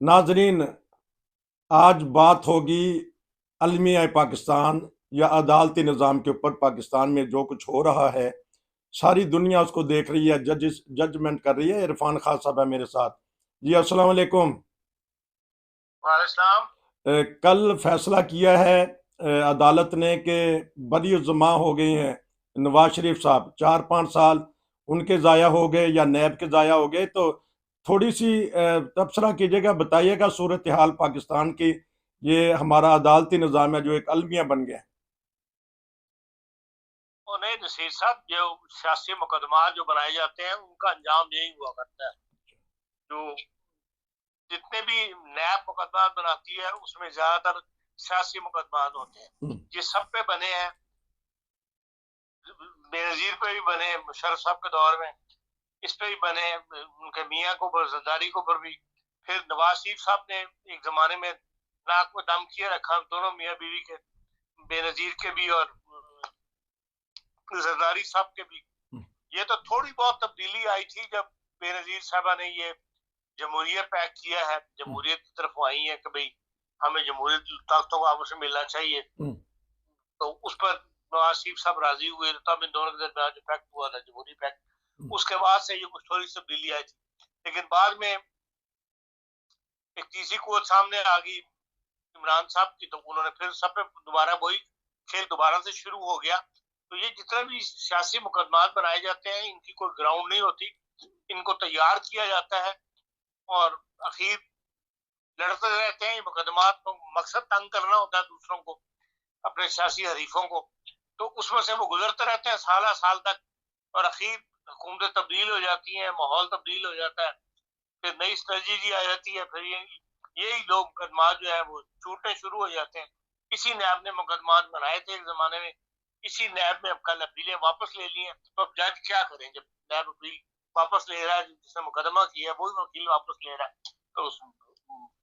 नाजरीन, आज बात होगी अलमिया पाकिस्तान या अदालती निज़ाम के ऊपर। पाकिस्तान में जो कुछ हो रहा है, सारी दुनिया उसको देख रही है, जजमेंट कर रही है। इरफान खान साहब है मेरे साथ। जी, अस्सलाम वालेकुम। वालेकुम। कल फैसला किया है अदालत ने कि बरी जमा हो गई हैं नवाज शरीफ साहब। 4-5 साल उनके ज़ाया हो गए या नैब के ज़ाया हो गए। तो थोड़ी सी तबसरा कीजिएगा, बताइएगा सूरत हाल पाकिस्तान की। ये हमारा अदालती निज़ाम है जो एक अलमिया बन गया है। और नहीं नसीर साहब, जो सियासी मुकदमा जो बनाए जाते हैं उनका अंजाम यही हुआ करता है। जो जितने भी नैब मुकदमा बनाती है उसमें ज्यादातर सियासी मुकदमा होते हैं। हम्म। ये सब पे बने हैं, बेनजीर पे भी बने, मुशर्रफ साहब के दौर में इस पे भी बने, उनके मियाँ को ऊपर, जरदारी को ऊपर भी। फिर नवाज शरीफ साहब ने एक जमाने में नाक में दम किए रखा, दोनों मियाँ बीवी के, बेनजीर के भी और जरदारी साहब के भी। ये तो थोड़ी बहुत तब्दीली आई थी जब बेनजीर साहबा ने ये जमहूरियत पैक किया है, जमहूरियत की तरफ आई है कि भाई हमें जमहूरियत ताकतों को आपस में मिलना चाहिए। तो उस पर नवाज शरीफ साहब राजी हुए, तब इन दोनों के दरमियान जो पैक्ट हुआ था, जमहूरी पैक्ट, उसके बाद से ये कुछ थोड़ी सी तब्दीली आई थी। लेकिन बाद में एक तीसरी कुवत सामने आ गई इमरान साहब की, तो उन्होंने फिर सब पे दोबारा वही खेल दोबारा से शुरू हो गया। तो ये जितने भी सियासी मुकदमात बनाए जाते हैं इनकी कोई ग्राउंड नहीं होती, इनको तैयार किया जाता है और आखिर लड़ते रहते हैं। मुकदमात को मकसद तंग करना होता है दूसरों को, अपने सियासी हरीफों को। तो उसमें से वो गुजरते रहते हैं साल साल तक, और आखिर हुकूमतें तब्दील हो जाती हैं, माहौल तब्दील हो जाता है, फिर नई स्ट्रेटजी आ जाती है, फिर यही लोग मुकदमात जो है वो छूटने शुरू हो जाते हैं। इसी नैब ने मुकदमात बनाए थे एक जमाने में, इसी नैब में अब कल अपीलें वापस ले ली हैं। तो अब जज क्या करें जब नैब अपील वापस ले रहा है, जिसने मुकदमा किया है वही वकील वापस ले रहा है, तो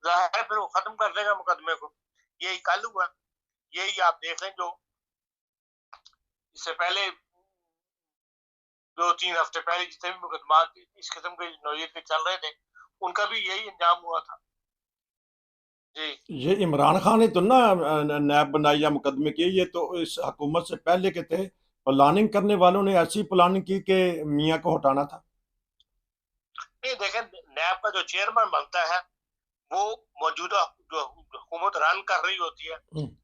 जाहिर है फिर वो खत्म कर देगा मुकदमे को। यही कल हुआ, यही आप देख लें। जो इससे पहले 2-3 हफ्ते पहले जितने भी मुकदमा इस किस्म के नौयत के चल रहे थे, उनका भी यही अंजाम हुआ था। जी ये इमरान खान ने तो ना नैब बनाई या मुकदमे किए। ये तो इस हुकूमत से पहले के थे। प्लानिंग करने वालों ने ऐसी प्लानिंग की कि मियाँ को हटाना था। नहीं, देखें, नैब का जो चेयरमैन बनता है वो मौजूदा जो हुकूमत रन कर रही होती है,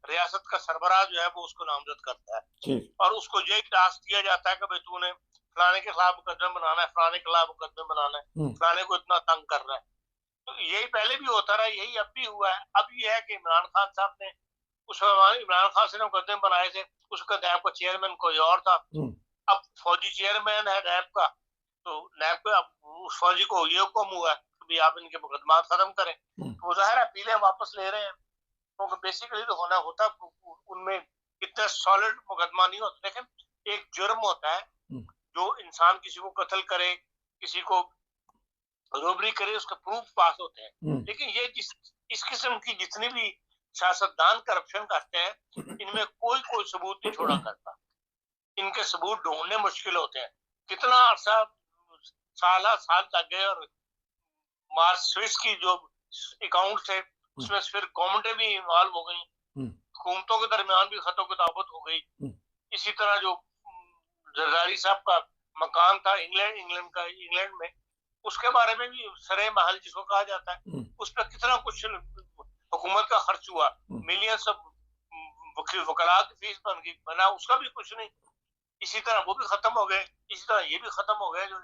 रियासत का सरबराह जो है वो उसको नामजद करता है। ठीक। और उसको यही टास्क दिया जाता है कि भाई तूने फलाने के खिलाफ मुकदमा बनाना है, फलाने के खिलाफ मुकदमा बनाना है, फलाने को इतना तंग करना है। तो यही पहले भी होता रहा, यही अब भी हुआ है। अब ये है कि इमरान खान साहब ने उस इमरान खान से मुकदमे बनाए थे, उसका नैब का चेयरमैन कोई और था। अब फौजी चेयरमैन है नैब का, तो नैब का उस फौजी को ये हुक्म हुआ कि भाई आप इनके मुकदमा खत्म करें। तो जाहिर है अपीलें वापस ले रहे हैं, क्योंकि बेसिकली तो होना होता उनमें इतना सॉलिड मुकदमा नहीं होता। लेकिन एक जुर्म होता है, जो इंसान किसी को कत्ल करे, किसी को रोबरी करे, उसके प्रूफ पास होते हैं। लेकिन ये इस किस्म की जितनी भी सियासतदान करप्शन करते हैं, इनमें कोई कोई सबूत नहीं छोड़ा करता। इनके सबूत ढूंढने मुश्किल होते हैं। कितना अरसा, साल साल लग गए, और मार्च स्विस की जो अकाउंट थे उसमें फिर गवर्नमेंटें भी इन्वॉल्व हो गई, हुकूमतों के दरमियान भी खतो किताबत हो गई। इसी तरह जो जरदारी साहब का मकान था इंग्लैंड का, इंग्लैंड में, उसके बारे में भी सरे महल जिसको कहा जाता है, उस पर कितना कुछ हुकूमत का खर्च हुआ, मिलियंस ऑफ वकला की फीस बना, उसका भी कुछ नहीं। इसी तरह वो भी खत्म हो गए, इसी तरह ये भी खत्म हो गए। जो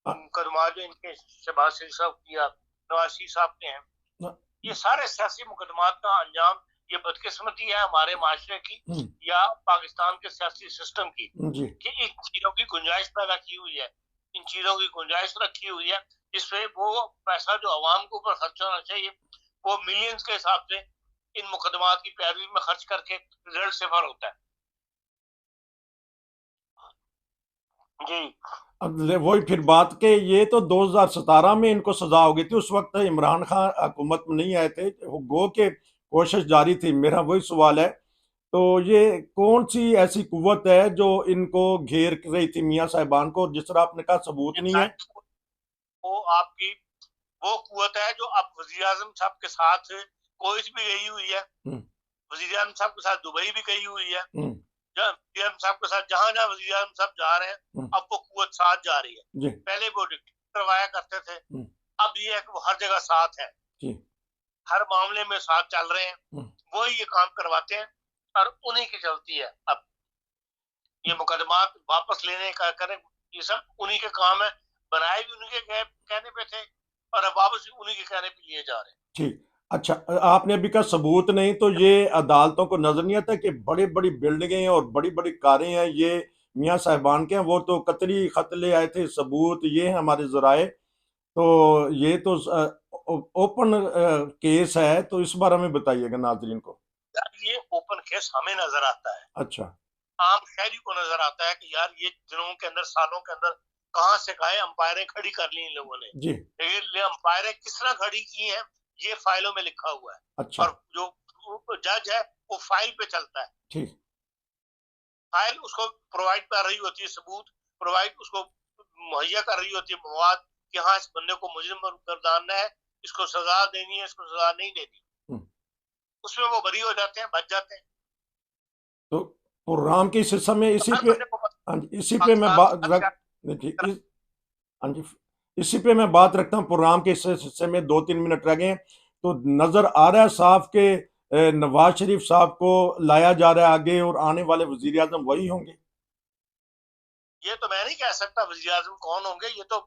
मुकदमा जो इनके शहबाज शरीफ साहब किया, नवाज शरीफ साहब के हैं, ये सारे सियासी मुकदमात का अंजाम, ये बदकिस्मती है हमारे माशरे की या पाकिस्तान के सियासी सिस्टम की, कि इन चीजों की गुंजाइश पैदा की हुई है, इन चीजों की गुंजाइश रखी हुई है, जिससे वो पैसा जो अवाम के ऊपर खर्च होना चाहिए वो मिलियंस के हिसाब से इन मुकदमात की पैरवी में खर्च करके रिजल्ट सिफर होता है। जी अब वही फिर बात के, ये तो 2017 में इनको सजा हो गई थी। उस वक्त इमरान खान हुकूमत में नहीं आए थे, गो के कोशिश जारी थी। मेरा वही सवाल है, तो ये कौन सी ऐसी कुव्वत है जो इनको घेर रही थी मियाँ साहिबान को? जिस तरह आपने कहा सबूत नहीं है। वो आपकी वो कुव्वत है जो अब वजीर आजम साहब के साथ कोविड भी गई हुई है, वजीर आजम साहब के साथ दुबई भी गई हुई है, वजीर आजम साहब के साथ जहां जहां वजीर आजम साहब जा रहे हैं अब वो कुव्वत साथ जा रही है। पहले वो करवाया करते थे, अब ये है कि वो हर जगह साथ है, हर मामले में साथ चल रहे हैं, वो ये काम करवाते हैं और उन्हीं की चलती है। अब ये मुकदमात वापस लेने का करें, ये सब उन्हीं के काम है, बनाए भी उन्हीं के कहने पे थे और अब वापस भी उन्हीं के कहने पे लिए जा रहे हैं। ठीक, अच्छा, आपने अभी कहा सबूत नहीं, तो ये अदालतों को नजर नहीं आता कि बड़ी बड़ी बिल्डिंगें और बड़ी बड़ी कारें हैं, ये मियाँ साहिबान के हैं, वो तो कतरी खत ले आए थे, सबूत ये है हमारे जराए, तो ये तो ओपन केस है, तो इस बारे में बताइएगा नाजरीन को। ये ओपन केस हमें नजर आता है, अच्छा, आम शहरी को नजर आता है कि यार ये दिनों के अंदर सालों के अंदर कहां से कहा अंपायरें खड़ी कर ली इन लोगों ने जी, लेकिन अंपायरें किस तरह खड़ी की हैं ये फाइलों में लिखा हुआ है। अच्छा, और जो जज है वो फाइल पे चलता है, ठीक, फाइल उसको प्रोवाइड कर रही होती है, सबूत प्रोवाइड उसको मुहैया कर रही होती है, मवाद कि हाँ इस बंदे को मुजरिम गर्दानना है, इसको सजा देनी है, इसको सजा नहीं देनी, उसमें वो बरी हो जाते हैं, बच जाते हैं। तो प्रोग्राम के इस हिस्से में इसी पे मैं बात इसी पे मैं बात रखता हूँ। प्रोग्राम के इस हिस्से में 2-3 मिनट रह गए, तो नजर आ रहा है साफ के नवाज शरीफ साहब को लाया जा रहा है आगे और आने वाले वजीर आजम वही होंगे। ये तो मैं नहीं कह सकता वजीर आजम कौन होंगे, ये तो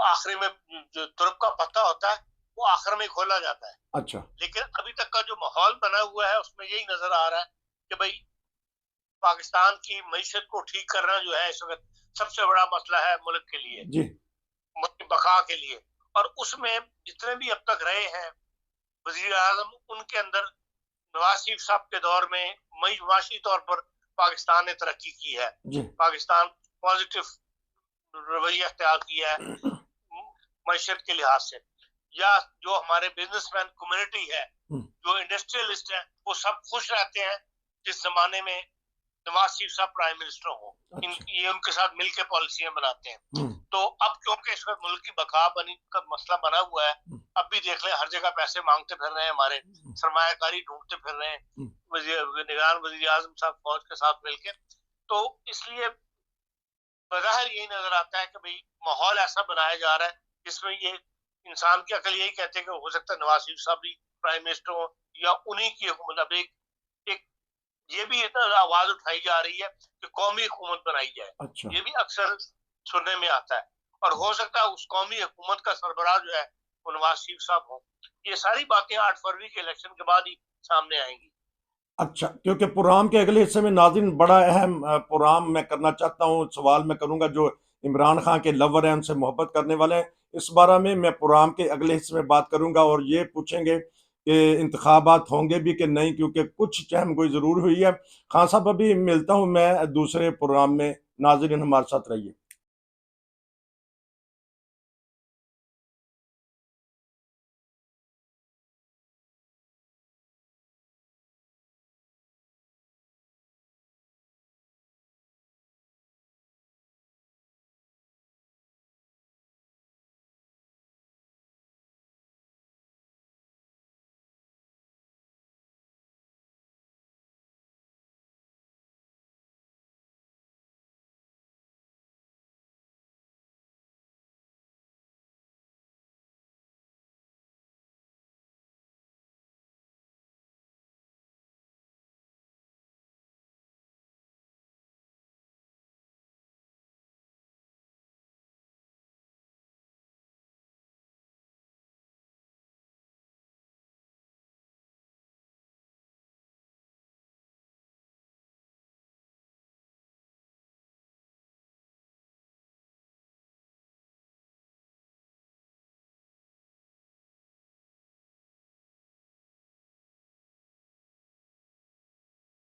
आखिरी में जो तुर्क का पत्ता होता है वो आखिर में खोला जाता है। अच्छा, लेकिन अभी तक का जो माहौल बना हुआ है उसमें यही नजर आ रहा है कि भाई पाकिस्तान की मईशत को ठीक करना जो है इस वक्त सबसे बड़ा मसला है मुल्क के लिए जी, मुल्क की बका के लिए, और उसमें जितने भी अब तक रहे हैं वजीर आजम, उनके अंदर नवाज शरीफ साहब के दौर में माशी तौर पर पाकिस्तान ने तरक्की की है, पाकिस्तान पॉजिटिव रवैया अख्तियार किया है मईशत के लिहाज से, या जो हमारे बिजनेसमैन कम्युनिटी है, जो इंडस्ट्रियलिस्ट है, वो सब खुश रहते हैं जिस जमाने में नवाज शरीफ साहब प्राइम मिनिस्टर हो। अच्छा। ये उनके साथ मिलकर पॉलिसियां बनाते हैं। तो अब क्योंकि इस वक्त मुल्क की बका बनी का मसला बना हुआ है, अब भी देख ले हर जगह पैसे मांगते फिर रहे हैं, हमारे सरमायाकारी ढूंढते फिर रहे हैं निगरान वजीर आजम साहब फौज के साथ मिलकर, तो इसलिए बज़ाहिर यही नजर आता है कि भाई माहौल ऐसा बनाया जा रहा है जिसमें ये इंसान की अकल यही कहते हैं कि हो सकता है नवाज शरीफ साहब भी प्राइम मिनिस्टर हो या उन्हीं की हुकूमत। अब एक ये भी आवाज उठाई जा रही है कि कौमी हुकूमत बनाई जाए। अच्छा। ये भी अक्सर सुनने में आता है और हो सकता है उस कौमी हुकूमत का सरबराह जो है वो नवाज शरीफ साहब हो। ये सारी बातें 8 फरवरी के इलेक्शन के बाद ही सामने आएंगी। अच्छा, क्योंकि प्रोग्राम के अगले हिस्से में नाज़रीन बड़ा अहम प्रोग्राम मैं करना चाहता हूँ, सवाल मैं करूँगा जो इमरान खान के लवर हैं, उनसे मोहब्बत करने वाले हैं, इस बारे में मैं प्रोग्राम के अगले हिस्से में बात करूँगा और ये पूछेंगे कि इंतखाबात होंगे भी कि नहीं, क्योंकि कुछ चहम गोई ज़रूर हुई है। खान साहब अभी मिलता हूँ मैं दूसरे प्रोग्राम में, नाज़रीन हमारे साथ रहिए।